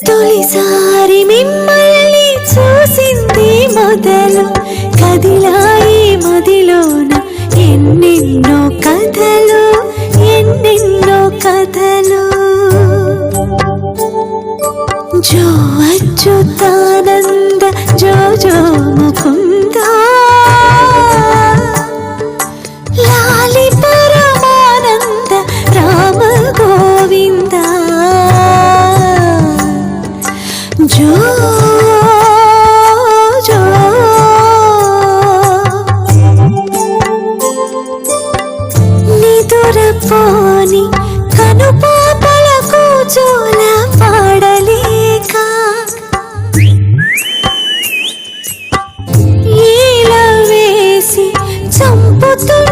తొలిసారి మిమ్మల్ని చూసింది మొదలు కదిలాయి మదిలోన ఎన్నెన్నో కథలు ఎన్నెన్నో కథలు. జో అచ్యుతానంద జో జో ముకుంద లాలి పరమానంద రామ గోవింద జో జో. నిదురపోని కనుపాపలకు జోల పాడలేక ఈల వేసి చంపుతున్న